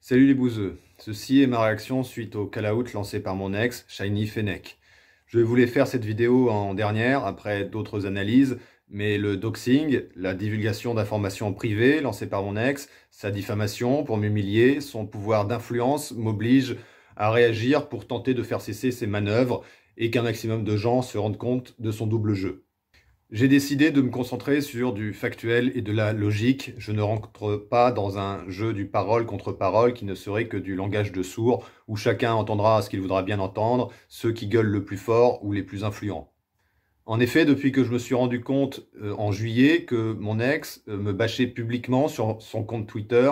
Salut les bouseux, ceci est ma réaction suite au call-out lancé par mon ex, Shiny Fennec. Je voulais faire cette vidéo en dernière, après d'autres analyses, mais le doxing, la divulgation d'informations privées lancée par mon ex, sa diffamation pour m'humilier, son pouvoir d'influence m'oblige à réagir pour tenter de faire cesser ses manœuvres et qu'un maximum de gens se rendent compte de son double jeu. J'ai décidé de me concentrer sur du factuel et de la logique. Je ne rentre pas dans un jeu du parole contre parole qui ne serait que du langage de sourds, où chacun entendra ce qu'il voudra bien entendre, ceux qui gueulent le plus fort ou les plus influents. En effet, depuis que je me suis rendu compte en juillet que mon ex me bâchait publiquement sur son compte Twitter,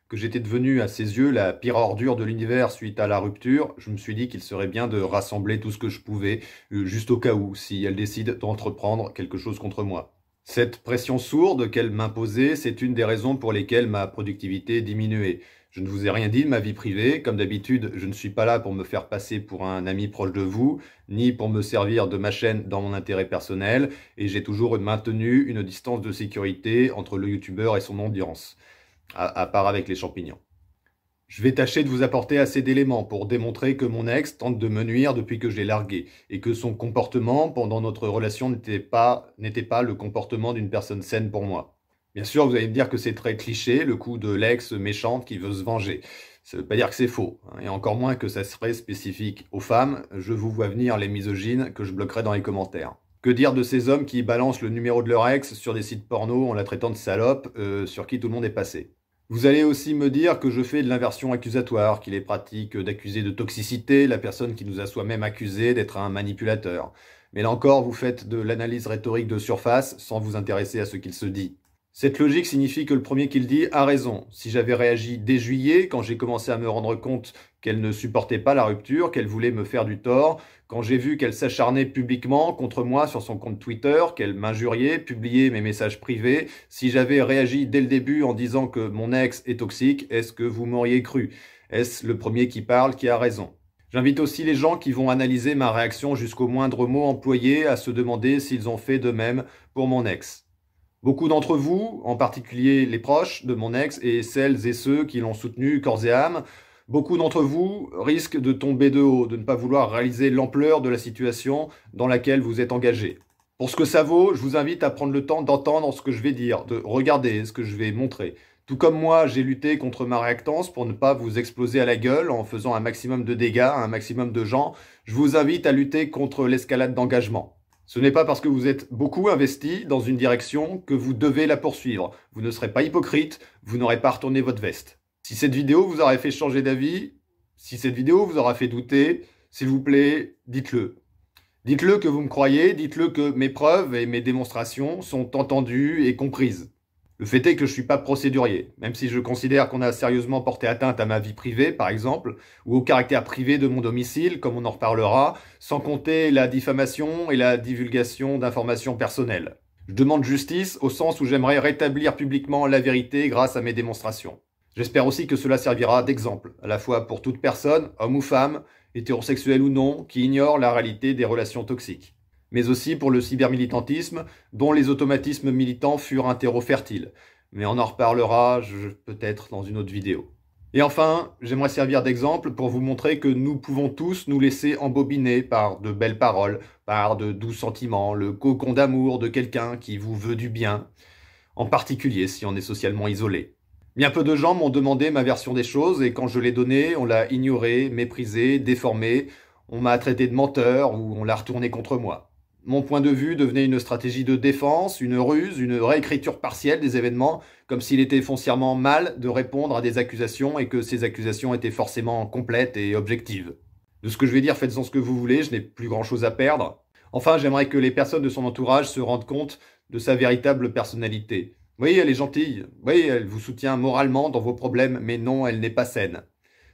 que j'étais devenu à ses yeux la pire ordure de l'univers suite à la rupture, je me suis dit qu'il serait bien de rassembler tout ce que je pouvais, juste au cas où, si elle décide d'entreprendre quelque chose contre moi. Cette pression sourde qu'elle m'imposait, c'est une des raisons pour lesquelles ma productivité diminuait. Je ne vous ai rien dit de ma vie privée. Comme d'habitude, je ne suis pas là pour me faire passer pour un ami proche de vous, ni pour me servir de ma chaîne dans mon intérêt personnel, et j'ai toujours maintenu une distance de sécurité entre le youtubeur et son audience, à part avec les champignons. Je vais tâcher de vous apporter assez d'éléments pour démontrer que mon ex tente de me nuire depuis que je l'ai largué, et que son comportement pendant notre relation n'était pas le comportement d'une personne saine pour moi. Bien sûr, vous allez me dire que c'est très cliché, le coup de l'ex méchante qui veut se venger. Ça ne veut pas dire que c'est faux, hein, et encore moins que ça serait spécifique aux femmes. Je vous vois venir les misogynes que je bloquerai dans les commentaires. Que dire de ces hommes qui balancent le numéro de leur ex sur des sites porno en la traitant de salope, sur qui tout le monde est passé? Vous allez aussi me dire que je fais de l'inversion accusatoire, qu'il est pratique d'accuser de toxicité la personne qui nous a soi-même accusé d'être un manipulateur. Mais là encore, vous faites de l'analyse rhétorique de surface sans vous intéresser à ce qu'il se dit. Cette logique signifie que le premier qui le dit a raison. Si j'avais réagi dès juillet, quand j'ai commencé à me rendre compte qu'elle ne supportait pas la rupture, qu'elle voulait me faire du tort, quand j'ai vu qu'elle s'acharnait publiquement contre moi sur son compte Twitter, qu'elle m'injuriait, publiait mes messages privés, si j'avais réagi dès le début en disant que mon ex est toxique, est-ce que vous m'auriez cru? Est-ce le premier qui parle qui a raison? J'invite aussi les gens qui vont analyser ma réaction jusqu'au moindre mot employé à se demander s'ils ont fait de même pour mon ex. Beaucoup d'entre vous, en particulier les proches de mon ex et celles et ceux qui l'ont soutenu corps et âme, beaucoup d'entre vous risquent de tomber de haut, de ne pas vouloir réaliser l'ampleur de la situation dans laquelle vous êtes engagé. Pour ce que ça vaut, je vous invite à prendre le temps d'entendre ce que je vais dire, de regarder ce que je vais montrer. Tout comme moi, j'ai lutté contre ma réactance pour ne pas vous exploser à la gueule en faisant un maximum de dégâts à un maximum de gens, je vous invite à lutter contre l'escalade d'engagement. Ce n'est pas parce que vous êtes beaucoup investi dans une direction que vous devez la poursuivre. Vous ne serez pas hypocrite, vous n'aurez pas retourné votre veste. Si cette vidéo vous aurait fait changer d'avis, si cette vidéo vous aura fait douter, s'il vous plaît, dites-le. Dites-le que vous me croyez, dites-le que mes preuves et mes démonstrations sont entendues et comprises. Le fait est que je ne suis pas procédurier, même si je considère qu'on a sérieusement porté atteinte à ma vie privée, par exemple, ou au caractère privé de mon domicile, comme on en reparlera, sans compter la diffamation et la divulgation d'informations personnelles. Je demande justice au sens où j'aimerais rétablir publiquement la vérité grâce à mes démonstrations. J'espère aussi que cela servira d'exemple, à la fois pour toute personne, homme ou femme, hétérosexuel ou non, qui ignore la réalité des relations toxiques, mais aussi pour le cybermilitantisme, dont les automatismes militants furent un terreau fertile. Mais on en reparlera peut-être dans une autre vidéo. Et enfin, j'aimerais servir d'exemple pour vous montrer que nous pouvons tous nous laisser embobiner par de belles paroles, par de doux sentiments, le cocon d'amour de quelqu'un qui vous veut du bien, en particulier si on est socialement isolé. Bien peu de gens m'ont demandé ma version des choses et quand je l'ai donnée, on l'a ignorée, méprisée, déformée, on m'a traité de menteur ou on l'a retourné contre moi. Mon point de vue devenait une stratégie de défense, une ruse, une réécriture partielle des événements, comme s'il était foncièrement mal de répondre à des accusations et que ces accusations étaient forcément complètes et objectives. De ce que je vais dire, faites-en ce que vous voulez, je n'ai plus grand-chose à perdre. Enfin, j'aimerais que les personnes de son entourage se rendent compte de sa véritable personnalité. Oui, elle est gentille, oui, elle vous soutient moralement dans vos problèmes, mais non, elle n'est pas saine.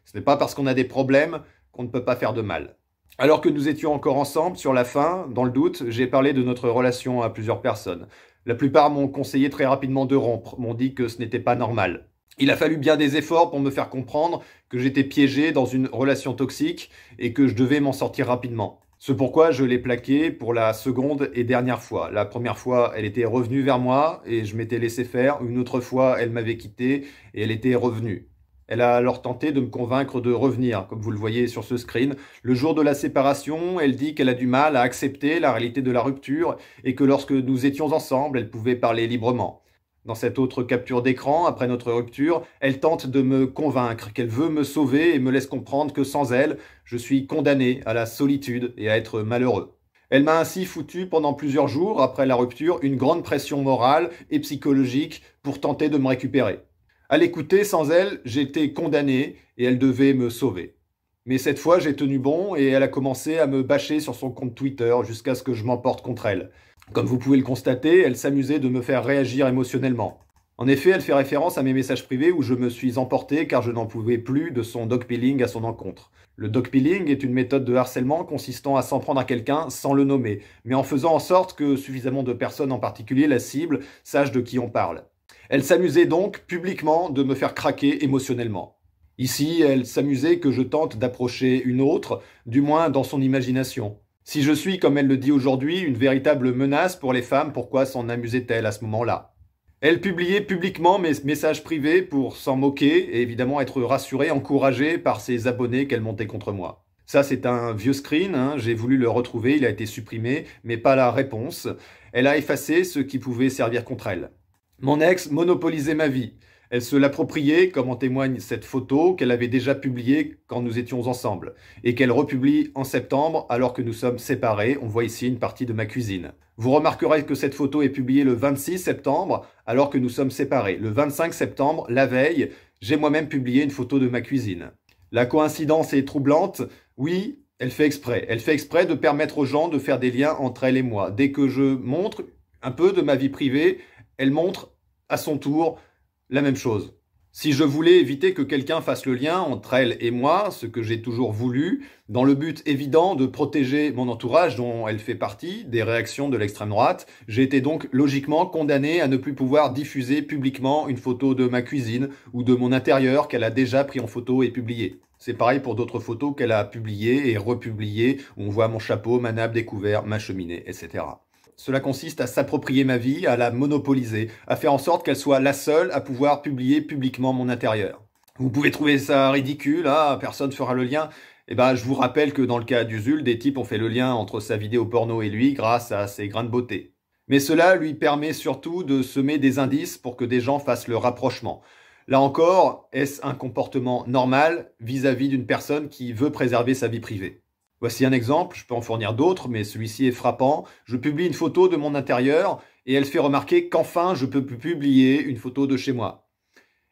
Ce n'est pas parce qu'on a des problèmes qu'on ne peut pas faire de mal. Alors que nous étions encore ensemble, sur la fin, dans le doute, j'ai parlé de notre relation à plusieurs personnes. La plupart m'ont conseillé très rapidement de rompre, m'ont dit que ce n'était pas normal. Il a fallu bien des efforts pour me faire comprendre que j'étais piégé dans une relation toxique et que je devais m'en sortir rapidement. C'est pourquoi je l'ai plaquée pour la seconde et dernière fois. La première fois, elle était revenue vers moi et je m'étais laissé faire. Une autre fois, elle m'avait quitté et elle était revenue. Elle a alors tenté de me convaincre de revenir, comme vous le voyez sur ce screen. Le jour de la séparation, elle dit qu'elle a du mal à accepter la réalité de la rupture et que lorsque nous étions ensemble, elle pouvait parler librement. Dans cette autre capture d'écran, après notre rupture, elle tente de me convaincre qu'elle veut me sauver et me laisse comprendre que sans elle, je suis condamné à la solitude et à être malheureux. Elle m'a ainsi foutu pendant plusieurs jours, après la rupture, une grande pression morale et psychologique pour tenter de me récupérer. À l'écouter, sans elle, j'étais condamné et elle devait me sauver. Mais cette fois, j'ai tenu bon et elle a commencé à me bâcher sur son compte Twitter jusqu'à ce que je m'emporte contre elle. Comme vous pouvez le constater, elle s'amusait de me faire réagir émotionnellement. En effet, elle fait référence à mes messages privés où je me suis emporté car je n'en pouvais plus de son dogpilling à son encontre. Le dogpilling est une méthode de harcèlement consistant à s'en prendre à quelqu'un sans le nommer, mais en faisant en sorte que suffisamment de personnes, en particulier la cible, sachent de qui on parle. Elle s'amusait donc publiquement de me faire craquer émotionnellement. Ici, elle s'amusait que je tente d'approcher une autre, du moins dans son imagination. Si je suis, comme elle le dit aujourd'hui, une véritable menace pour les femmes, pourquoi s'en amusait-elle à ce moment-là? Elle publiait publiquement mes messages privés pour s'en moquer et évidemment être rassurée, encouragée par ses abonnés qu'elle montait contre moi. Ça, c'est un vieux screen, hein. J'ai voulu le retrouver, il a été supprimé, mais pas la réponse. Elle a effacé ce qui pouvait servir contre elle. Mon ex monopolisait ma vie. Elle se l'appropriait, comme en témoigne cette photo qu'elle avait déjà publiée quand nous étions ensemble, et qu'elle republie en septembre alors que nous sommes séparés. On voit ici une partie de ma cuisine. Vous remarquerez que cette photo est publiée le 26 septembre alors que nous sommes séparés. Le 25 septembre, la veille, j'ai moi-même publié une photo de ma cuisine. La coïncidence est troublante. Oui, elle fait exprès. Elle fait exprès de permettre aux gens de faire des liens entre elle et moi. Dès que je montre un peu de ma vie privée, elle montre à son tour la même chose. Si je voulais éviter que quelqu'un fasse le lien entre elle et moi, ce que j'ai toujours voulu, dans le but évident de protéger mon entourage dont elle fait partie, des réactions de l'extrême droite, j'ai été donc logiquement condamné à ne plus pouvoir diffuser publiquement une photo de ma cuisine ou de mon intérieur qu'elle a déjà pris en photo et publié. C'est pareil pour d'autres photos qu'elle a publiées et republiées, où on voit mon chapeau, ma nappe découvert, ma cheminée, etc. Cela consiste à s'approprier ma vie, à la monopoliser, à faire en sorte qu'elle soit la seule à pouvoir publier publiquement mon intérieur. Vous pouvez trouver ça ridicule, hein, personne fera le lien. Eh ben, je vous rappelle que dans le cas d'Usul, des types ont fait le lien entre sa vidéo porno et lui grâce à ses grains de beauté. Mais cela lui permet surtout de semer des indices pour que des gens fassent le rapprochement. Là encore, est-ce un comportement normal vis-à-vis d'une personne qui veut préserver sa vie privée ? Voici un exemple, je peux en fournir d'autres, mais celui-ci est frappant. Je publie une photo de mon intérieur et elle fait remarquer qu'enfin je peux publier une photo de chez moi.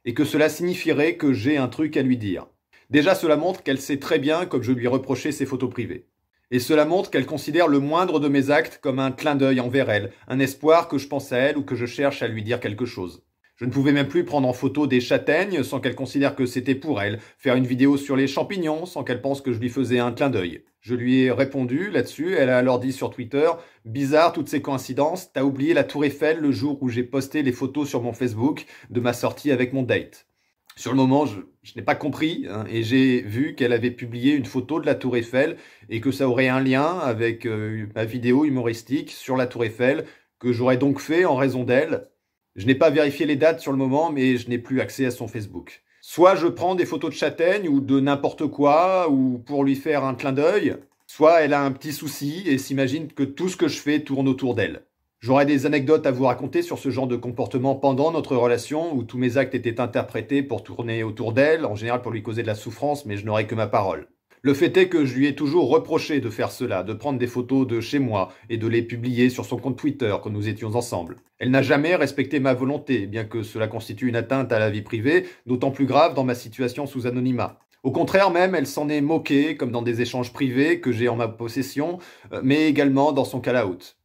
Et que cela signifierait que j'ai un truc à lui dire. Déjà, cela montre qu'elle sait très bien comme je lui reprochais ses photos privées. Et cela montre qu'elle considère le moindre de mes actes comme un clin d'œil envers elle, un espoir que je pense à elle ou que je cherche à lui dire quelque chose. Je ne pouvais même plus prendre en photo des châtaignes sans qu'elle considère que c'était pour elle, faire une vidéo sur les champignons sans qu'elle pense que je lui faisais un clin d'œil. Je lui ai répondu là-dessus, elle a alors dit sur Twitter « Bizarre toutes ces coïncidences, t'as oublié la tour Eiffel le jour où j'ai posté les photos sur mon Facebook de ma sortie avec mon date. » Sur le moment, je n'ai pas compris hein, et j'ai vu qu'elle avait publié une photo de la tour Eiffel et que ça aurait un lien avec ma vidéo humoristique sur la tour Eiffel que j'aurais donc fait en raison d'elle. Je n'ai pas vérifié les dates sur le moment, mais je n'ai plus accès à son Facebook. Soit je prends des photos de châtaignes ou de n'importe quoi, ou pour lui faire un clin d'œil, soit elle a un petit souci et s'imagine que tout ce que je fais tourne autour d'elle. J'aurais des anecdotes à vous raconter sur ce genre de comportement pendant notre relation, où tous mes actes étaient interprétés pour tourner autour d'elle, en général pour lui causer de la souffrance, mais je n'aurais que ma parole. Le fait est que je lui ai toujours reproché de faire cela, de prendre des photos de chez moi et de les publier sur son compte Twitter quand nous étions ensemble. Elle n'a jamais respecté ma volonté, bien que cela constitue une atteinte à la vie privée, d'autant plus grave dans ma situation sous anonymat. Au contraire même, elle s'en est moquée, comme dans des échanges privés que j'ai en ma possession, mais également dans son call-out.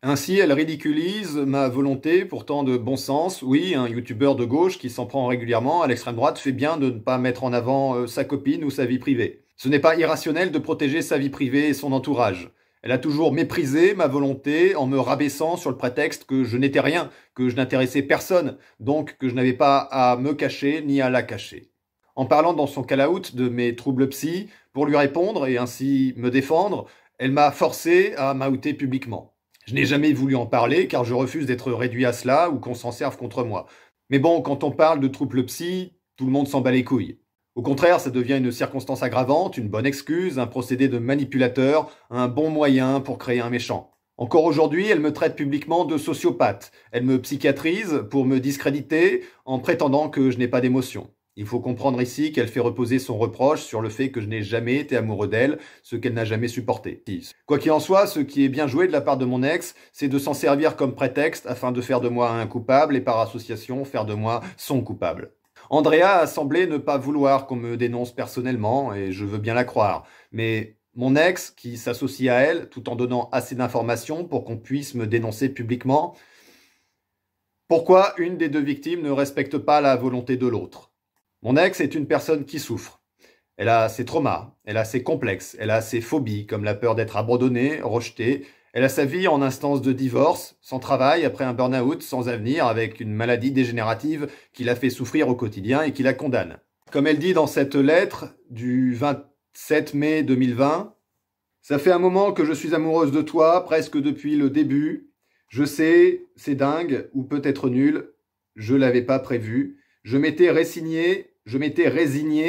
Ainsi, elle ridiculise ma volonté, pourtant de bon sens. Oui, un youtubeur de gauche qui s'en prend régulièrement à l'extrême droite fait bien de ne pas mettre en avant sa copine ou sa vie privée. Ce n'est pas irrationnel de protéger sa vie privée et son entourage. Elle a toujours méprisé ma volonté en me rabaissant sur le prétexte que je n'étais rien, que je n'intéressais personne, donc que je n'avais pas à me cacher ni à la cacher. En parlant dans son call-out de mes troubles psy, pour lui répondre et ainsi me défendre, elle m'a forcé à m'outer publiquement. Je n'ai jamais voulu en parler car je refuse d'être réduit à cela ou qu'on s'en serve contre moi. Mais bon, quand on parle de troubles psy, tout le monde s'en bat les couilles. Au contraire, ça devient une circonstance aggravante, une bonne excuse, un procédé de manipulateur, un bon moyen pour créer un méchant. Encore aujourd'hui, elle me traite publiquement de sociopathe. Elle me psychiatrise pour me discréditer en prétendant que je n'ai pas d'émotion. Il faut comprendre ici qu'elle fait reposer son reproche sur le fait que je n'ai jamais été amoureux d'elle, ce qu'elle n'a jamais supporté. Quoi qu'il en soit, ce qui est bien joué de la part de mon ex, c'est de s'en servir comme prétexte afin de faire de moi un coupable et par association faire de moi son coupable. Andrea a semblé ne pas vouloir qu'on me dénonce personnellement, et je veux bien la croire. Mais mon ex, qui s'associe à elle, tout en donnant assez d'informations pour qu'on puisse me dénoncer publiquement, pourquoi une des deux victimes ne respecte pas la volonté de l'autre? Mon ex est une personne qui souffre. Elle a ses traumas, elle a ses complexes, elle a ses phobies, comme la peur d'être abandonnée, rejetée. Elle a sa vie en instance de divorce, sans travail, après un burn-out, sans avenir, avec une maladie dégénérative qui la fait souffrir au quotidien et qui la condamne. Comme elle dit dans cette lettre du 27 mai 2020, « Ça fait un moment que je suis amoureuse de toi, presque depuis le début. Je sais, c'est dingue, ou peut-être nul, je l'avais pas prévu. Je m'étais résigné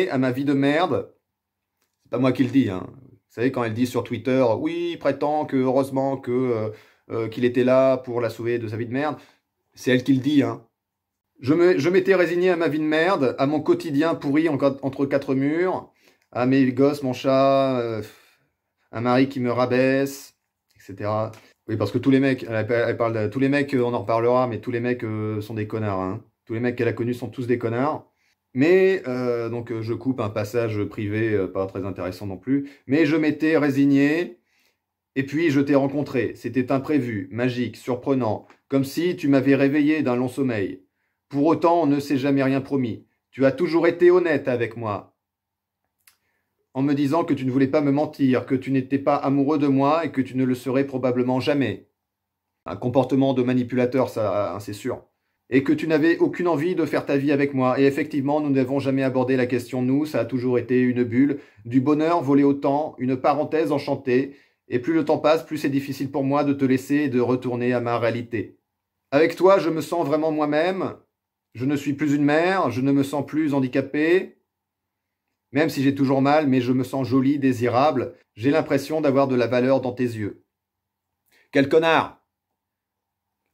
à ma vie de merde. » C'est pas moi qui le dis, hein. Vous savez, quand elle dit sur Twitter, oui, il prétend que heureusement qu'il était là pour la sauver de sa vie de merde, c'est elle qui le dit, hein. Je m'étais résigné à ma vie de merde, à mon quotidien pourri entre quatre murs, à mes gosses, mon chat, un mari qui me rabaisse, etc. Oui, parce que tous les mecs, elle parle de tous les mecs, on en reparlera, mais tous les mecs sont des connards, hein. Tous les mecs qu'elle a connus sont tous des connards. Mais, donc je coupe un passage privé, pas très intéressant non plus, mais je m'étais résigné, et puis je t'ai rencontré. C'était imprévu, magique, surprenant, comme si tu m'avais réveillé d'un long sommeil. Pour autant, on ne s'est jamais rien promis. Tu as toujours été honnête avec moi, en me disant que tu ne voulais pas me mentir, que tu n'étais pas amoureux de moi et que tu ne le serais probablement jamais. Un comportement de manipulateur, ça, hein, c'est sûr. Et que tu n'avais aucune envie de faire ta vie avec moi. Et effectivement, nous n'avons jamais abordé la question nous, ça a toujours été une bulle, du bonheur volé au temps, une parenthèse enchantée, et plus le temps passe, plus c'est difficile pour moi de te laisser et de retourner à ma réalité. Avec toi, je me sens vraiment moi-même, je ne suis plus une mère, je ne me sens plus handicapé, même si j'ai toujours mal, mais je me sens jolie, désirable, j'ai l'impression d'avoir de la valeur dans tes yeux. Quel connard!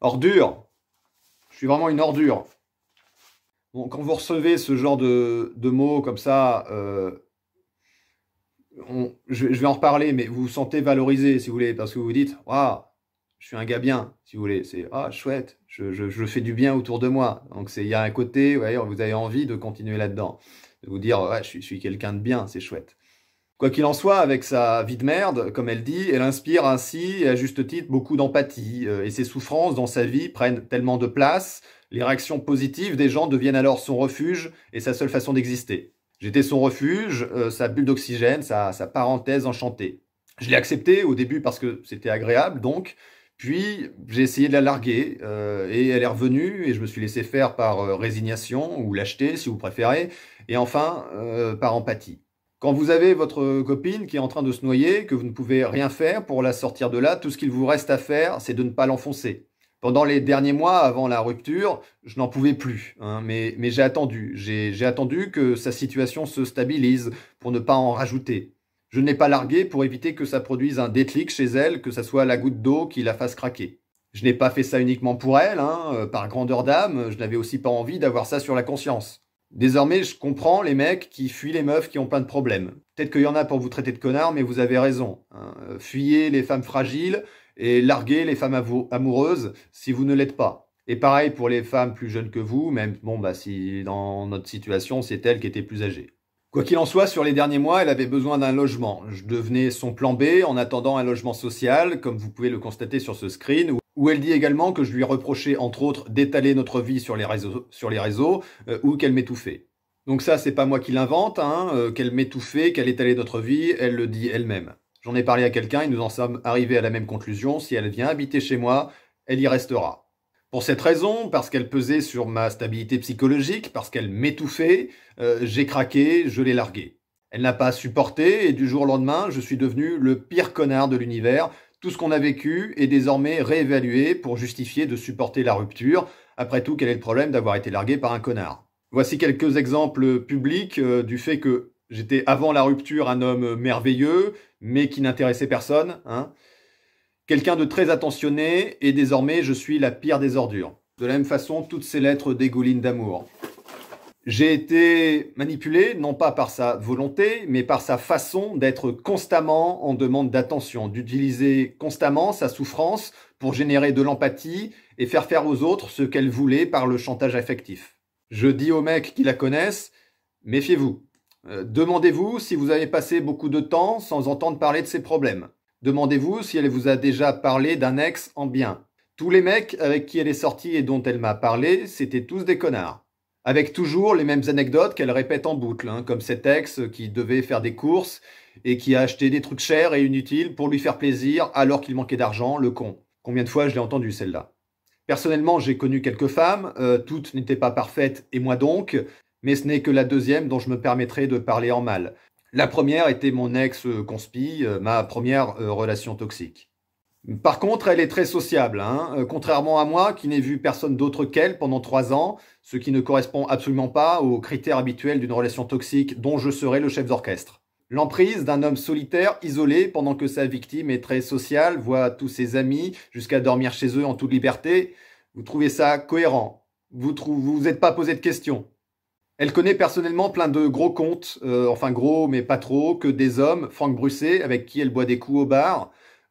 Ordure! Je suis vraiment une ordure. Bon, quand vous recevez ce genre de mots comme ça, je vais en reparler, mais vous vous sentez valorisé, si vous voulez, parce que vous vous dites, waouh, je suis un gars bien, si vous voulez. C'est, ah, chouette, je fais du bien autour de moi. Donc, il y a un côté, ouais, vous avez envie de continuer là-dedans. De vous dire, ouais, je suis quelqu'un de bien, c'est chouette. Quoi qu'il en soit, avec sa vie de merde, comme elle dit, elle inspire ainsi, et à juste titre, beaucoup d'empathie. Et ses souffrances dans sa vie prennent tellement de place, les réactions positives des gens deviennent alors son refuge et sa seule façon d'exister. J'étais son refuge, sa bulle d'oxygène, sa parenthèse enchantée. Je l'ai acceptée au début parce que c'était agréable, donc, puis j'ai essayé de la larguer, et elle est revenue, et je me suis laissé faire par résignation, ou lâcheté si vous préférez, et enfin, par empathie. Quand vous avez votre copine qui est en train de se noyer, que vous ne pouvez rien faire pour la sortir de là, tout ce qu'il vous reste à faire, c'est de ne pas l'enfoncer. Pendant les derniers mois avant la rupture, je n'en pouvais plus, hein, mais j'ai attendu. J'ai attendu que sa situation se stabilise pour ne pas en rajouter. Je ne l'ai pas larguée pour éviter que ça produise un déclic chez elle, que ça soit la goutte d'eau qui la fasse craquer. Je n'ai pas fait ça uniquement pour elle, hein, par grandeur d'âme, je n'avais aussi pas envie d'avoir ça sur la conscience. Désormais, je comprends les mecs qui fuient les meufs qui ont plein de problèmes. Peut-être qu'il y en a pour vous traiter de connards, mais vous avez raison, hein. Fuyez les femmes fragiles et larguez les femmes amoureuses si vous ne l'êtes pas. Et pareil pour les femmes plus jeunes que vous, même bon, bah, si dans notre situation, c'est elle qui était plus âgée. Quoi qu'il en soit, sur les derniers mois, elle avait besoin d'un logement. Je devenais son plan B en attendant un logement social, comme vous pouvez le constater sur ce screen, où elle dit également que je lui reprochais, entre autres, d'étaler notre vie sur les réseaux ou qu'elle m'étouffait. Donc ça, c'est pas moi qui l'invente, hein, qu'elle m'étouffait, qu'elle étalait notre vie, elle le dit elle-même. J'en ai parlé à quelqu'un et nous en sommes arrivés à la même conclusion. Si elle vient habiter chez moi, elle y restera. Pour cette raison, parce qu'elle pesait sur ma stabilité psychologique, parce qu'elle m'étouffait, j'ai craqué, je l'ai larguée. Elle n'a pas supporté et du jour au lendemain, je suis devenu le pire connard de l'univers. Tout ce qu'on a vécu est désormais réévalué pour justifier de supporter la rupture. Après tout, quel est le problème d'avoir été largué par un connard? Voici quelques exemples publics du fait que j'étais avant la rupture un homme merveilleux, mais qui n'intéressait personne, hein. Quelqu'un de très attentionné, et désormais je suis la pire des ordures. De la même façon, toutes ces lettres dégoulinent d'amour. J'ai été manipulé, non pas par sa volonté, mais par sa façon d'être constamment en demande d'attention, d'utiliser constamment sa souffrance pour générer de l'empathie et faire faire aux autres ce qu'elle voulait par le chantage affectif. Je dis aux mecs qui la connaissent, méfiez-vous. Demandez-vous si vous avez passé beaucoup de temps sans entendre parler de ses problèmes. Demandez-vous si elle vous a déjà parlé d'un ex en bien. Tous les mecs avec qui elle est sortie et dont elle m'a parlé, c'était tous des connards. Avec toujours les mêmes anecdotes qu'elle répète en boucle, hein, comme cet ex qui devait faire des courses et qui a acheté des trucs chers et inutiles pour lui faire plaisir alors qu'il manquait d'argent, le con. Combien de fois je l'ai entendu celle-là? Personnellement, j'ai connu quelques femmes, toutes n'étaient pas parfaites, et moi donc, mais ce n'est que la deuxième dont je me permettrai de parler en mal. La première était mon ex-conspi, ma première relation toxique. Par contre, elle est très sociable, hein, contrairement à moi qui n'ai vu personne d'autre qu'elle pendant 3 ans, ce qui ne correspond absolument pas aux critères habituels d'une relation toxique dont je serais le chef d'orchestre. L'emprise d'un homme solitaire, isolé, pendant que sa victime est très sociale, voit tous ses amis jusqu'à dormir chez eux en toute liberté, vous trouvez ça cohérent? Vous êtes pas posé de questions? Elle connaît personnellement plein de gros comptes, enfin gros mais pas trop, que des hommes, Franck Brusset, avec qui elle boit des coups au bar,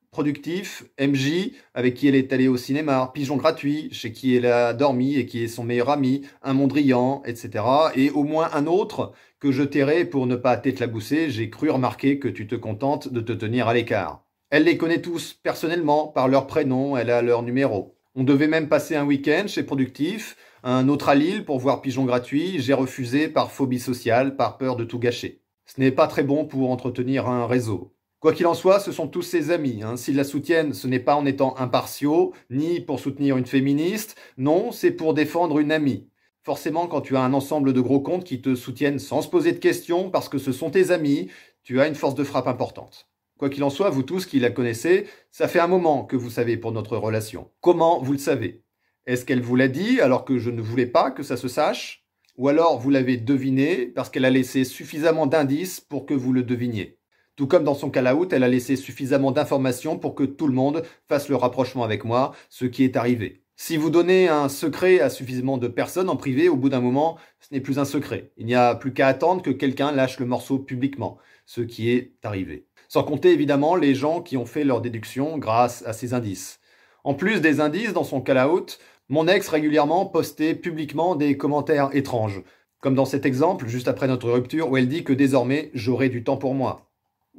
Productif, MJ, avec qui elle est allée au cinéma, Pigeon Gratuit, chez qui elle a dormi et qui est son meilleur ami, un Mondrian, etc. Et au moins un autre que je tairai pour ne pas t'éclabousser, j'ai cru remarquer que tu te contentes de te tenir à l'écart. Elle les connaît tous personnellement, par leur prénom, elle a leur numéro. On devait même passer un week-end chez Productif, un autre à Lille pour voir Pigeon Gratuit, j'ai refusé par phobie sociale, par peur de tout gâcher. Ce n'est pas très bon pour entretenir un réseau. Quoi qu'il en soit, ce sont tous ses amis, hein. S'ils la soutiennent, ce n'est pas en étant impartiaux, ni pour soutenir une féministe, non, c'est pour défendre une amie. Forcément, quand tu as un ensemble de gros comptes qui te soutiennent sans se poser de questions, parce que ce sont tes amis, tu as une force de frappe importante. Quoi qu'il en soit, vous tous qui la connaissez, ça fait un moment que vous savez pour notre relation. Comment vous le savez? Est-ce qu'elle vous l'a dit alors que je ne voulais pas que ça se sache? Ou alors vous l'avez deviné parce qu'elle a laissé suffisamment d'indices pour que vous le deviniez? Tout comme dans son call-out, elle a laissé suffisamment d'informations pour que tout le monde fasse le rapprochement avec moi, ce qui est arrivé. Si vous donnez un secret à suffisamment de personnes en privé, au bout d'un moment, ce n'est plus un secret. Il n'y a plus qu'à attendre que quelqu'un lâche le morceau publiquement, ce qui est arrivé. Sans compter évidemment les gens qui ont fait leur déduction grâce à ces indices. En plus des indices dans son call-out, mon ex régulièrement postait publiquement des commentaires étranges, comme dans cet exemple juste après notre rupture où elle dit que désormais j'aurai du temps pour moi.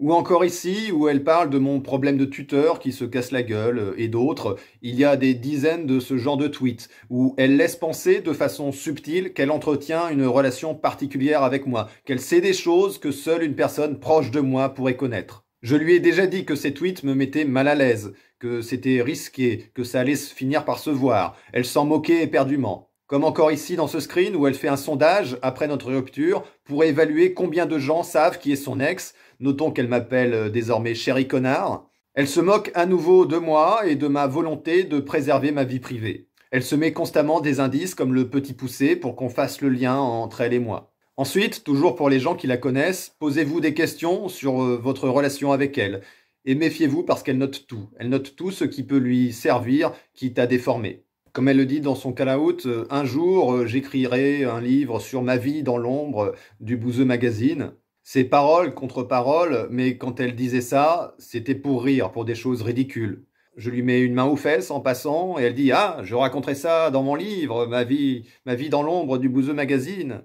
Ou encore ici, où elle parle de mon problème de tuteur qui se casse la gueule et d'autres. Il y a des dizaines de ce genre de tweets, où elle laisse penser de façon subtile qu'elle entretient une relation particulière avec moi, qu'elle sait des choses que seule une personne proche de moi pourrait connaître. Je lui ai déjà dit que ces tweets me mettaient mal à l'aise, que c'était risqué, que ça allait finir par se voir. Elle s'en moquait éperdument. Comme encore ici dans ce screen où elle fait un sondage après notre rupture pour évaluer combien de gens savent qui est son ex. Notons qu'elle m'appelle désormais chéri connard. Elle se moque à nouveau de moi et de ma volonté de préserver ma vie privée. Elle se met constamment des indices comme le petit poussé pour qu'on fasse le lien entre elle et moi. Ensuite, toujours pour les gens qui la connaissent, posez-vous des questions sur votre relation avec elle. Et méfiez-vous parce qu'elle note tout. Elle note tout ce qui peut lui servir, quitte à déformer. Comme elle le dit dans son call-out, un jour j'écrirai un livre sur ma vie dans l'ombre du Bouzeux Magazine. C'est parole contre parole, mais quand elle disait ça, c'était pour rire, pour des choses ridicules. Je lui mets une main aux fesses en passant et elle dit « Ah, je raconterai ça dans mon livre, ma vie dans l'ombre du Bouzeux Magazine ».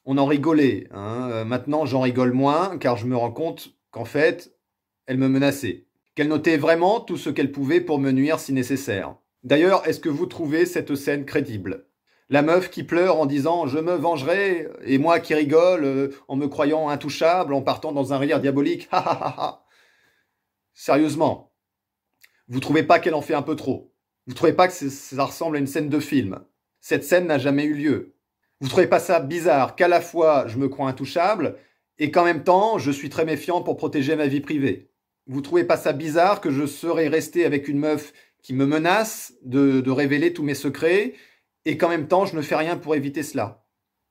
On en rigolait, hein. Maintenant j'en rigole moins car je me rends compte qu'en fait, elle me menaçait. Qu'elle notait vraiment tout ce qu'elle pouvait pour me nuire si nécessaire. D'ailleurs, est-ce que vous trouvez cette scène crédible? La meuf qui pleure en disant « je me vengerai » et moi qui rigole en me croyant intouchable, en partant dans un rire diabolique. Ha ha ha ha. Sérieusement, vous trouvez pas qu'elle en fait un peu trop? Vous trouvez pas que ça ressemble à une scène de film? Cette scène n'a jamais eu lieu. Vous trouvez pas ça bizarre qu'à la fois je me crois intouchable et qu'en même temps je suis très méfiant pour protéger ma vie privée? Vous trouvez pas ça bizarre que je serais resté avec une meuf qui me menace de révéler tous mes secrets et qu'en même temps je ne fais rien pour éviter cela?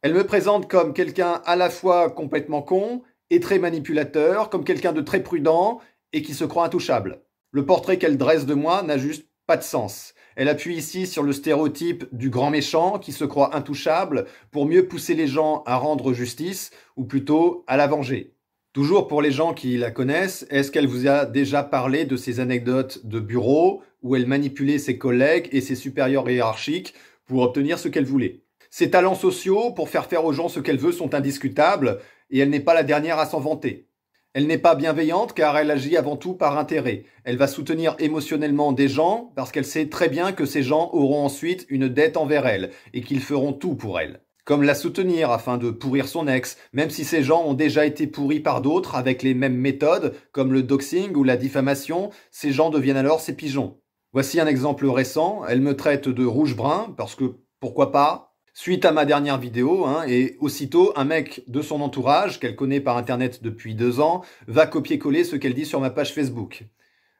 Elle me présente comme quelqu'un à la fois complètement con et très manipulateur, comme quelqu'un de très prudent et qui se croit intouchable. Le portrait qu'elle dresse de moi n'a juste pas de sens. Elle appuie ici sur le stéréotype du grand méchant qui se croit intouchable pour mieux pousser les gens à rendre justice, ou plutôt à la venger. Toujours pour les gens qui la connaissent, est-ce qu'elle vous a déjà parlé de ses anecdotes de bureau où elle manipulait ses collègues et ses supérieurs hiérarchiques pour obtenir ce qu'elle voulait? Ses talents sociaux pour faire aux gens ce qu'elle veut sont indiscutables et elle n'est pas la dernière à s'en vanter. Elle n'est pas bienveillante car elle agit avant tout par intérêt. Elle va soutenir émotionnellement des gens parce qu'elle sait très bien que ces gens auront ensuite une dette envers elle et qu'ils feront tout pour elle. Comme la soutenir afin de pourrir son ex, même si ces gens ont déjà été pourris par d'autres avec les mêmes méthodes, comme le doxing ou la diffamation, ces gens deviennent alors ses pigeons. Voici un exemple récent, elle me traite de rouge-brun parce que pourquoi pas ? Suite à ma dernière vidéo, et aussitôt, un mec de son entourage, qu'elle connaît par internet depuis 2 ans, va copier-coller ce qu'elle dit sur ma page Facebook,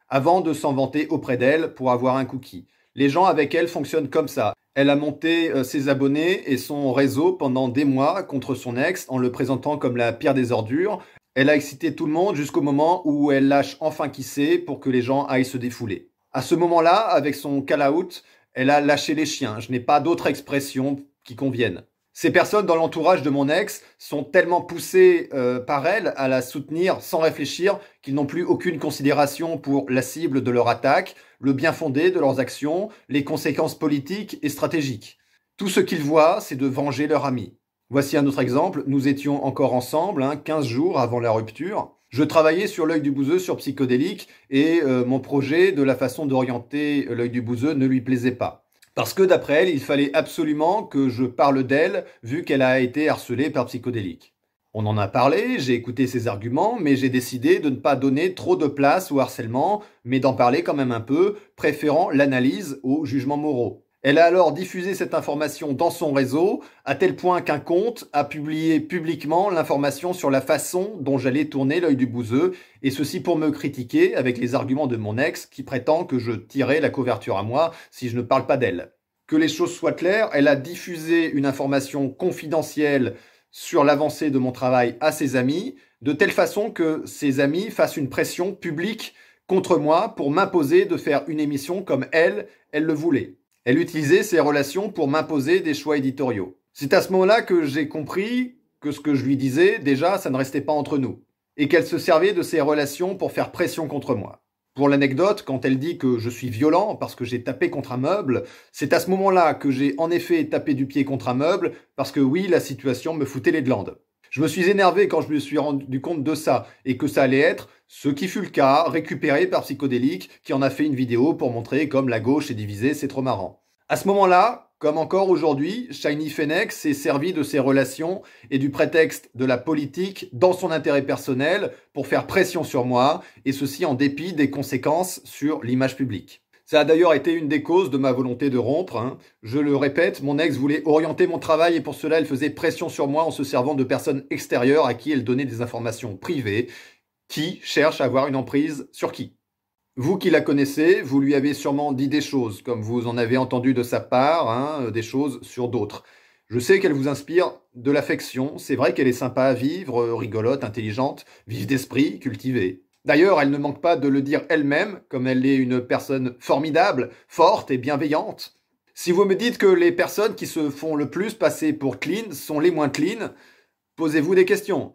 avant de s'en vanter auprès d'elle pour avoir un cookie. Les gens avec elle fonctionnent comme ça. Elle a monté ses abonnés et son réseau pendant des mois contre son ex en le présentant comme la pire des ordures. Elle a excité tout le monde jusqu'au moment où elle lâche enfin qui c'est pour que les gens aillent se défouler. À ce moment-là, avec son call-out, elle a lâché les chiens. Je n'ai pas d'autre expression qui conviennent. Ces personnes dans l'entourage de mon ex sont tellement poussées par elle à la soutenir sans réfléchir qu'ils n'ont plus aucune considération pour la cible de leur attaque, le bien fondé de leurs actions, les conséquences politiques et stratégiques. Tout ce qu'ils voient, c'est de venger leur ami. Voici un autre exemple. Nous étions encore ensemble, 15 jours avant la rupture. Je travaillais sur l'œil du bouseux sur Psychodélique et mon projet de la façon d'orienter l'œil du bouseux ne lui plaisait pas. Parce que d'après elle, il fallait absolument que je parle d'elle, vu qu'elle a été harcelée par Psychodélique. On en a parlé, j'ai écouté ses arguments, mais j'ai décidé de ne pas donner trop de place au harcèlement, mais d'en parler quand même un peu, préférant l'analyse aux jugements moraux. Elle a alors diffusé cette information dans son réseau, à tel point qu'un compte a publié publiquement l'information sur la façon dont j'allais tourner l'œil du bouseux, et ceci pour me critiquer avec les arguments de mon ex qui prétend que je tirerai la couverture à moi si je ne parle pas d'elle. Que les choses soient claires, elle a diffusé une information confidentielle sur l'avancée de mon travail à ses amis, de telle façon que ses amis fassent une pression publique contre moi pour m'imposer de faire une émission comme elle le voulait. Elle utilisait ses relations pour m'imposer des choix éditoriaux. C'est à ce moment-là que j'ai compris que ce que je lui disais, déjà, ça ne restait pas entre nous. Et qu'elle se servait de ses relations pour faire pression contre moi. Pour l'anecdote, quand elle dit que je suis violent parce que j'ai tapé contre un meuble, c'est à ce moment-là que j'ai en effet tapé du pied contre un meuble parce que oui, la situation me foutait les glandes. Je me suis énervé quand je me suis rendu compte de ça et que ça allait être, ce qui fut le cas, récupéré par Psychodélique qui en a fait une vidéo pour montrer comme la gauche est divisée, c'est trop marrant. À ce moment-là, comme encore aujourd'hui, Shiny Fennec s'est servi de ses relations et du prétexte de la politique dans son intérêt personnel pour faire pression sur moi, et ceci en dépit des conséquences sur l'image publique. Ça a d'ailleurs été une des causes de ma volonté de rompre. Je le répète, mon ex voulait orienter mon travail et pour cela elle faisait pression sur moi en se servant de personnes extérieures à qui elle donnait des informations privées qui cherchent à avoir une emprise sur qui. Vous qui la connaissez, vous lui avez sûrement dit des choses, comme vous en avez entendu de sa part, des choses sur d'autres. Je sais qu'elle vous inspire de l'affection, c'est vrai qu'elle est sympa à vivre, rigolote, intelligente, vive d'esprit, cultivée. D'ailleurs, elle ne manque pas de le dire elle-même, comme elle est une personne formidable, forte et bienveillante. Si vous me dites que les personnes qui se font le plus passer pour clean sont les moins clean, posez-vous des questions.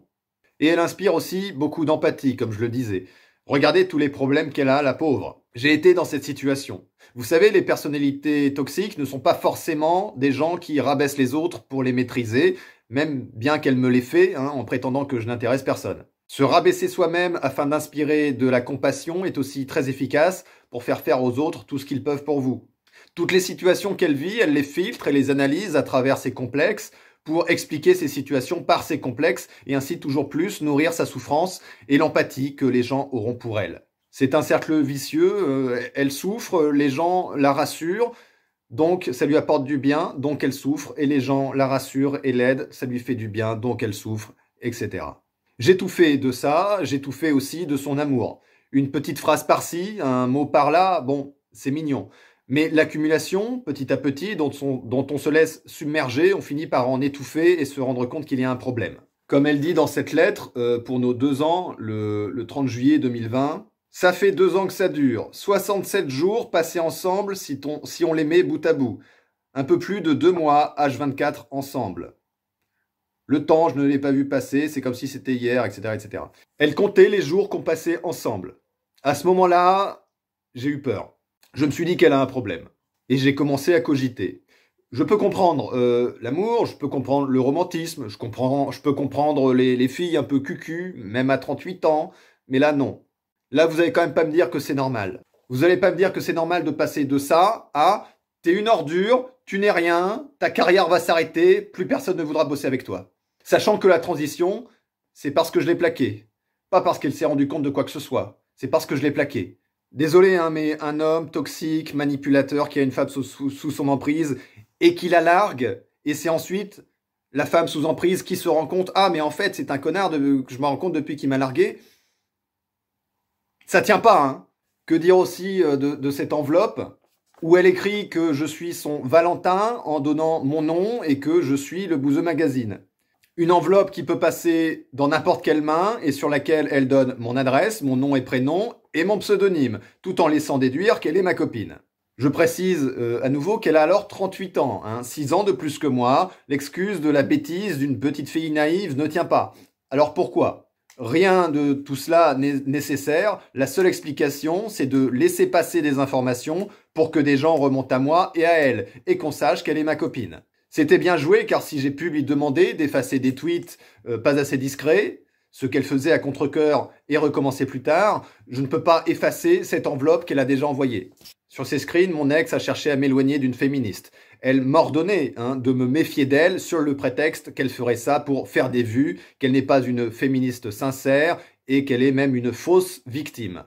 Et elle inspire aussi beaucoup d'empathie, comme je le disais. Regardez tous les problèmes qu'elle a, la pauvre. J'ai été dans cette situation. Vous savez, les personnalités toxiques ne sont pas forcément des gens qui rabaissent les autres pour les maîtriser, même bien qu'elle me l'ait fait, en prétendant que je n'intéresse personne. Se rabaisser soi-même afin d'inspirer de la compassion est aussi très efficace pour faire aux autres tout ce qu'ils peuvent pour vous. Toutes les situations qu'elle vit, elle les filtre et les analyse à travers ses complexes pour expliquer ces situations par ses complexes et ainsi toujours plus nourrir sa souffrance et l'empathie que les gens auront pour elle. C'est un cercle vicieux, elle souffre, les gens la rassurent, donc ça lui apporte du bien, donc elle souffre, et les gens la rassurent et l'aident, ça lui fait du bien, donc elle souffre, etc. J'ai tout fait de ça, j'ai tout fait aussi de son amour. Une petite phrase par-ci, un mot par-là, bon, c'est mignon. Mais l'accumulation, petit à petit, dont on se laisse submerger, on finit par en étouffer et se rendre compte qu'il y a un problème. Comme elle dit dans cette lettre, pour nos 2 ans, le 30 juillet 2020, ça fait 2 ans que ça dure, 67 jours passés ensemble si on les met bout à bout. Un peu plus de 2 mois, H24 ensemble. Le temps, je ne l'ai pas vu passer, c'est comme si c'était hier, etc., etc. Elle comptait les jours qu'on passait ensemble. À ce moment-là, j'ai eu peur. Je me suis dit qu'elle a un problème. Et j'ai commencé à cogiter. Je peux comprendre l'amour, je peux comprendre le romantisme, je peux comprendre les filles un peu cucu, même à 38 ans, mais là non. Là, vous allez quand même pas me dire que c'est normal. Vous allez pas me dire que c'est normal de passer de ça à t'es une ordure, tu n'es rien, ta carrière va s'arrêter, plus personne ne voudra bosser avec toi. Sachant que la transition, c'est parce que je l'ai plaquée. Pas parce qu'elle s'est rendue compte de quoi que ce soit. C'est parce que je l'ai plaquée. Désolé, hein, mais un homme toxique, manipulateur, qui a une femme sous son emprise et qui la largue, et c'est ensuite la femme sous emprise qui se rend compte « Ah, mais en fait, c'est un connard que je me rends compte depuis qu'il m'a largué. » Ça tient pas, hein. Que dire aussi de cette enveloppe où elle écrit que je suis son Valentin en donnant mon nom et que je suis le Bouzeux Magazine. Une enveloppe qui peut passer dans n'importe quelle main et sur laquelle elle donne mon adresse, mon nom et prénom et mon pseudonyme, tout en laissant déduire qu'elle est ma copine. Je précise à nouveau qu'elle a alors 38 ans, hein, 6 ans de plus que moi. L'excuse de la bêtise d'une petite fille naïve ne tient pas. Alors pourquoi ? Rien de tout cela n'est nécessaire. La seule explication, c'est de laisser passer des informations pour que des gens remontent à moi et à elle, et qu'on sache qu'elle est ma copine. C'était bien joué, car si j'ai pu lui demander d'effacer des tweets pas assez discrets, ce qu'elle faisait à contre-cœur et recommencer plus tard, je ne peux pas effacer cette enveloppe qu'elle a déjà envoyée. Sur ses screens, mon ex a cherché à m'éloigner d'une féministe. Elle m'ordonnait de me méfier d'elle sur le prétexte qu'elle ferait ça pour faire des vues, qu'elle n'est pas une féministe sincère et qu'elle est même une fausse victime.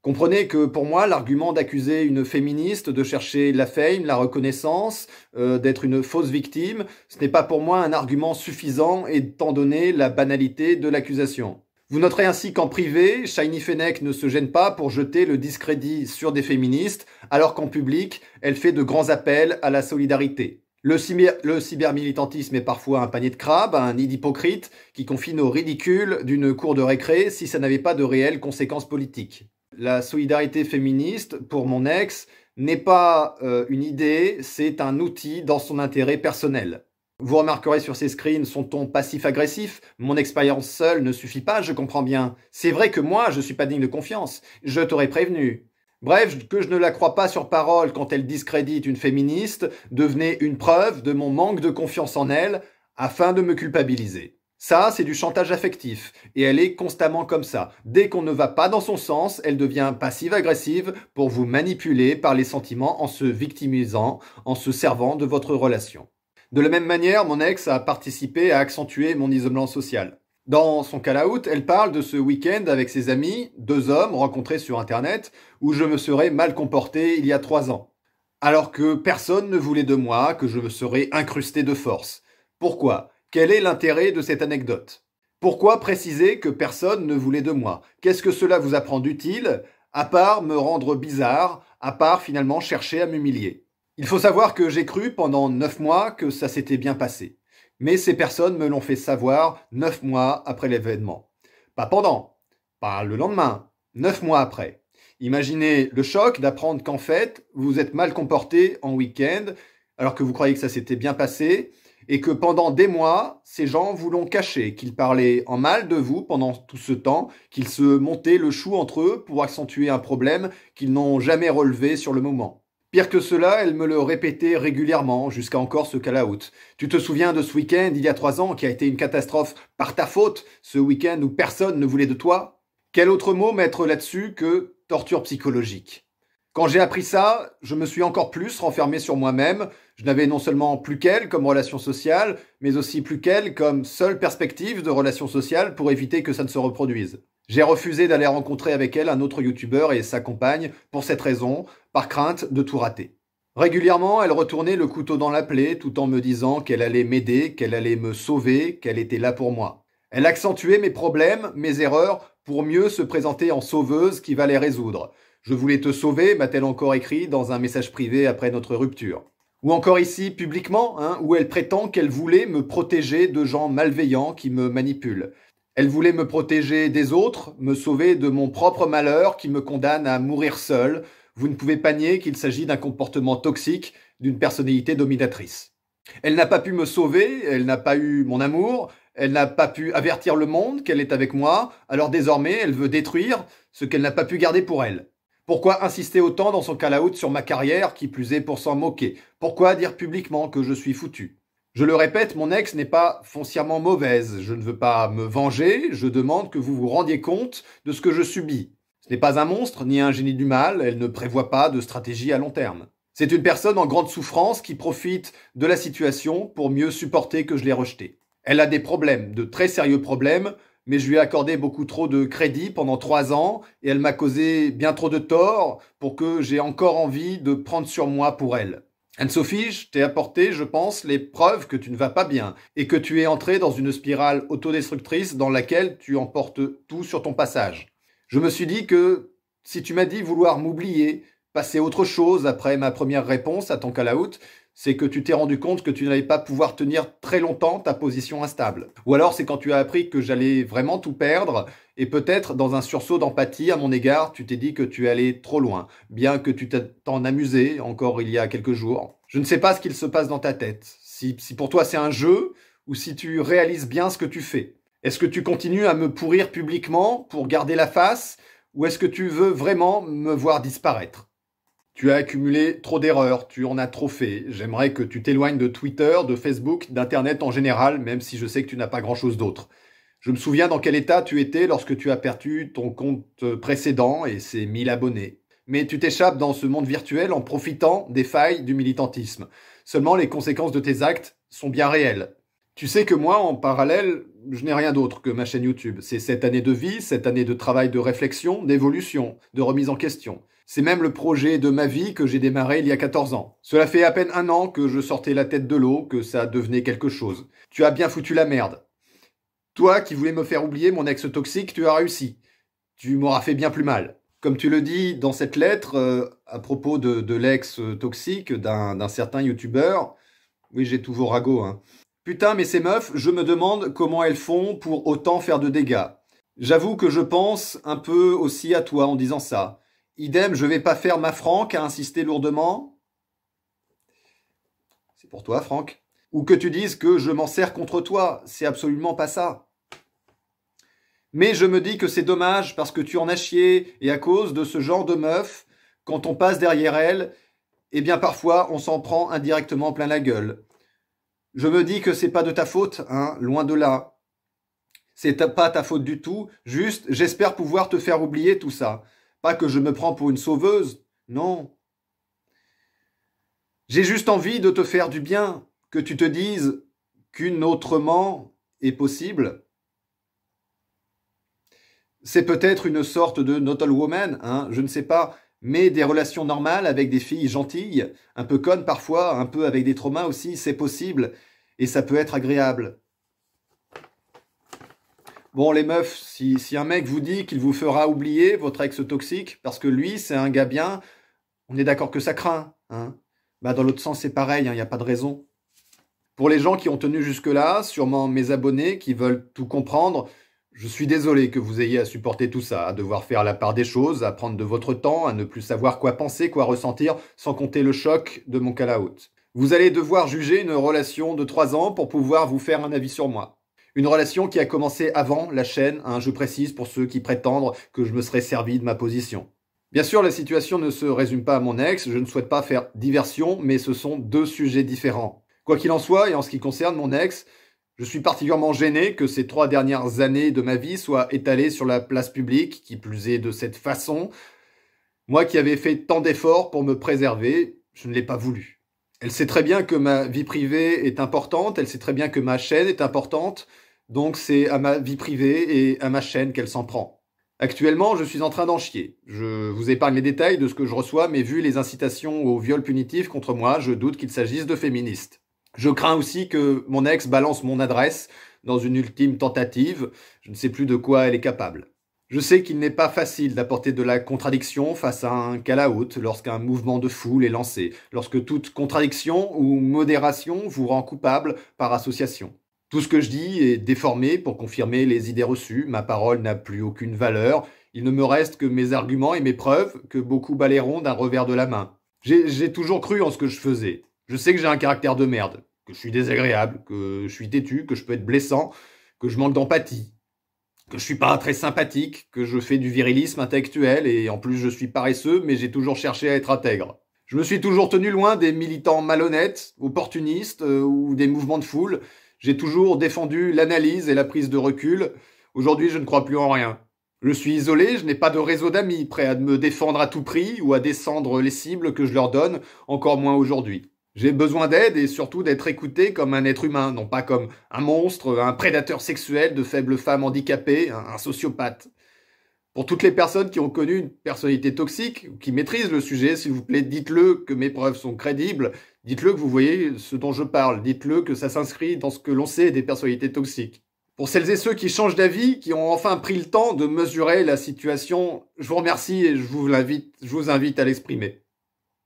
Comprenez que pour moi, l'argument d'accuser une féministe de chercher la fame, la reconnaissance, d'être une fausse victime, ce n'est pas pour moi un argument suffisant étant donné la banalité de l'accusation. Vous noterez ainsi qu'en privé, Shiny Fennec ne se gêne pas pour jeter le discrédit sur des féministes, alors qu'en public, elle fait de grands appels à la solidarité. Le cybermilitantisme est parfois un panier de crabes, un nid d'hypocrite qui confine au ridicule d'une cour de récré si ça n'avait pas de réelles conséquences politiques. La solidarité féministe, pour mon ex, n'est pas une idée, c'est un outil dans son intérêt personnel. Vous remarquerez sur ces screens son ton passif-agressif. Mon expérience seule ne suffit pas, je comprends bien. C'est vrai que moi, je suis pas digne de confiance. Je t'aurais prévenu. Bref, que je ne la croie pas sur parole quand elle discrédite une féministe devenait une preuve de mon manque de confiance en elle afin de me culpabiliser. Ça, c'est du chantage affectif, et elle est constamment comme ça. Dès qu'on ne va pas dans son sens, elle devient passive-agressive pour vous manipuler par les sentiments en se victimisant, en se servant de votre relation. De la même manière, mon ex a participé à accentuer mon isolement social. Dans son call-out, elle parle de ce week-end avec ses amis, 2 hommes rencontrés sur Internet, où je me serais mal comporté il y a 3 ans. Alors que personne ne voulait de moi, que je me serais incrusté de force. Pourquoi ? Quel est l'intérêt de cette anecdote? Pourquoi préciser que personne ne voulait de moi? Qu'est-ce que cela vous apprend d'utile, à part me rendre bizarre, à part finalement chercher à m'humilier? Il faut savoir que j'ai cru pendant 9 mois que ça s'était bien passé. Mais ces personnes me l'ont fait savoir 9 mois après l'événement. Pas pendant, pas le lendemain, 9 mois après. Imaginez le choc d'apprendre qu'en fait, vous êtes mal comporté en week-end, alors que vous croyez que ça s'était bien passé, et que pendant des mois, ces gens vous l'ont caché, qu'ils parlaient en mal de vous pendant tout ce temps, qu'ils se montaient le chou entre eux pour accentuer un problème qu'ils n'ont jamais relevé sur le moment. Pire que cela, elle me le répétait régulièrement, jusqu'à encore ce call-out. Tu te souviens de ce week-end il y a 3 ans qui a été une catastrophe par ta faute, ce week-end où personne ne voulait de toi? Quel autre mot mettre là-dessus que torture psychologique? Quand j'ai appris ça, je me suis encore plus renfermé sur moi-même. Je n'avais non seulement plus qu'elle comme relation sociale, mais aussi plus qu'elle comme seule perspective de relation sociale pour éviter que ça ne se reproduise. J'ai refusé d'aller rencontrer avec elle un autre youtubeur et sa compagne pour cette raison, par crainte de tout rater. Régulièrement, elle retournait le couteau dans la plaie tout en me disant qu'elle allait m'aider, qu'elle allait me sauver, qu'elle était là pour moi. Elle accentuait mes problèmes, mes erreurs, pour mieux se présenter en sauveuse qui va les résoudre. Je voulais te sauver, m'a-t-elle encore écrit dans un message privé après notre rupture. Ou encore ici, publiquement, où elle prétend qu'elle voulait me protéger de gens malveillants qui me manipulent. Elle voulait me protéger des autres, me sauver de mon propre malheur qui me condamne à mourir seul. Vous ne pouvez pas nier qu'il s'agit d'un comportement toxique, d'une personnalité dominatrice. Elle n'a pas pu me sauver, elle n'a pas eu mon amour, elle n'a pas pu avertir le monde qu'elle est avec moi, alors désormais elle veut détruire ce qu'elle n'a pas pu garder pour elle. Pourquoi insister autant dans son call-out sur ma carrière, qui plus est pour s'en moquer? Pourquoi dire publiquement que je suis foutu? Je le répète, mon ex n'est pas foncièrement mauvaise. Je ne veux pas me venger, je demande que vous vous rendiez compte de ce que je subis. Ce n'est pas un monstre, ni un génie du mal, elle ne prévoit pas de stratégie à long terme. C'est une personne en grande souffrance qui profite de la situation pour mieux supporter que je l'ai rejetée. Elle a des problèmes, de très sérieux problèmes, mais je lui ai accordé beaucoup trop de crédit pendant 3 ans et elle m'a causé bien trop de tort pour que j'ai encore envie de prendre sur moi pour elle. Anne-Sophie, je t'ai apporté, je pense, les preuves que tu ne vas pas bien et que tu es entrée dans une spirale autodestructrice dans laquelle tu emportes tout sur ton passage. Je me suis dit que si tu m'as dit vouloir m'oublier, passer à autre chose après ma première réponse à ton call-out, c'est que tu t'es rendu compte que tu n'allais pas pouvoir tenir très longtemps ta position instable. Ou alors c'est quand tu as appris que j'allais vraiment tout perdre et peut-être dans un sursaut d'empathie à mon égard, tu t'es dit que tu allais trop loin, bien que tu t'en amusais encore il y a quelques jours. Je ne sais pas ce qu'il se passe dans ta tête, si pour toi c'est un jeu ou si tu réalises bien ce que tu fais. Est-ce que tu continues à me pourrir publiquement pour garder la face ou est-ce que tu veux vraiment me voir disparaître ? Tu as accumulé trop d'erreurs, tu en as trop fait. J'aimerais que tu t'éloignes de Twitter, de Facebook, d'Internet en général, même si je sais que tu n'as pas grand-chose d'autre. Je me souviens dans quel état tu étais lorsque tu as perdu ton compte précédent et ses 1000 abonnés. Mais tu t'échappes dans ce monde virtuel en profitant des failles du militantisme. Seulement, les conséquences de tes actes sont bien réelles. Tu sais que moi, en parallèle, je n'ai rien d'autre que ma chaîne YouTube. C'est 7 années de vie, 7 années de travail, de réflexion, d'évolution, de remise en question. C'est même le projet de ma vie que j'ai démarré il y a 14 ans. Cela fait à peine 1 an que je sortais la tête de l'eau, que ça devenait quelque chose. Tu as bien foutu la merde. Toi qui voulais me faire oublier mon ex toxique, tu as réussi. Tu m'auras fait bien plus mal. Comme tu le dis dans cette lettre, à propos de l'ex toxique d'un certain youtubeur, oui j'ai tout vos ragots, Putain, mais ces meufs, je me demande comment elles font pour autant faire de dégâts. J'avoue que je pense un peu aussi à toi en disant ça. Idem, je vais pas faire ma Franck à insister lourdement. C'est pour toi, Franck. Ou que tu dises que je m'en sers contre toi. C'est absolument pas ça. Mais je me dis que c'est dommage parce que tu en as chié et à cause de ce genre de meuf, quand on passe derrière elle, eh bien parfois on s'en prend indirectement plein la gueule. Je me dis que c'est pas de ta faute, loin de là. C'est pas ta faute du tout, juste j'espère pouvoir te faire oublier tout ça. Pas que je me prends pour une sauveuse, non. J'ai juste envie de te faire du bien, que tu te dises qu'une autrement est possible. C'est peut-être une sorte de not all woman, je ne sais pas, mais des relations normales avec des filles gentilles, un peu connes parfois, un peu avec des traumas aussi, c'est possible, et ça peut être agréable. Bon, les meufs, si un mec vous dit qu'il vous fera oublier votre ex toxique, parce que lui, c'est un gars bien, on est d'accord que ça craint, dans l'autre sens, c'est pareil, il n'y a pas de raison. Pour les gens qui ont tenu jusque-là, sûrement mes abonnés qui veulent tout comprendre, je suis désolé que vous ayez à supporter tout ça, à devoir faire la part des choses, à prendre de votre temps, à ne plus savoir quoi penser, quoi ressentir, sans compter le choc de mon call-out. Vous allez devoir juger une relation de 3 ans pour pouvoir vous faire un avis sur moi. Une relation qui a commencé avant la chaîne, je précise pour ceux qui prétendent que je me serais servi de ma position. Bien sûr, la situation ne se résume pas à mon ex, je ne souhaite pas faire diversion, mais ce sont 2 sujets différents. Quoi qu'il en soit, et en ce qui concerne mon ex, je suis particulièrement gêné que ces 3 dernières années de ma vie soient étalées sur la place publique, qui plus est de cette façon. Moi qui avais fait tant d'efforts pour me préserver, je ne l'ai pas voulu. Elle sait très bien que ma vie privée est importante, elle sait très bien que ma chaîne est importante, donc c'est à ma vie privée et à ma chaîne qu'elle s'en prend. Actuellement, je suis en train d'en chier. Je vous épargne les détails de ce que je reçois, mais vu les incitations au viol punitif contre moi, je doute qu'il s'agisse de féministes. Je crains aussi que mon ex balance mon adresse dans une ultime tentative. Je ne sais plus de quoi elle est capable. Je sais qu'il n'est pas facile d'apporter de la contradiction face à un call-out lorsqu'un mouvement de foule est lancé, lorsque toute contradiction ou modération vous rend coupable par association. Tout ce que je dis est déformé pour confirmer les idées reçues, ma parole n'a plus aucune valeur, il ne me reste que mes arguments et mes preuves que beaucoup balayeront d'un revers de la main. J'ai toujours cru en ce que je faisais. Je sais que j'ai un caractère de merde, que je suis désagréable, que je suis têtu, que je peux être blessant, que je manque d'empathie, que je suis pas très sympathique, que je fais du virilisme intellectuel et en plus je suis paresseux, mais j'ai toujours cherché à être intègre. Je me suis toujours tenu loin des militants malhonnêtes, opportunistes ou des mouvements de foule. J'ai toujours défendu l'analyse et la prise de recul. Aujourd'hui, je ne crois plus en rien. Je suis isolé, je n'ai pas de réseau d'amis prêts à me défendre à tout prix ou à descendre les cibles que je leur donne, encore moins aujourd'hui. J'ai besoin d'aide et surtout d'être écouté comme un être humain, non pas comme un monstre, un prédateur sexuel de faibles femmes handicapées, un sociopathe. Pour toutes les personnes qui ont connu une personnalité toxique, ou qui maîtrisent le sujet, s'il vous plaît, dites-le que mes preuves sont crédibles, dites-le que vous voyez ce dont je parle, dites-le que ça s'inscrit dans ce que l'on sait des personnalités toxiques. Pour celles et ceux qui changent d'avis, qui ont enfin pris le temps de mesurer la situation, je vous remercie et je vous invite à l'exprimer.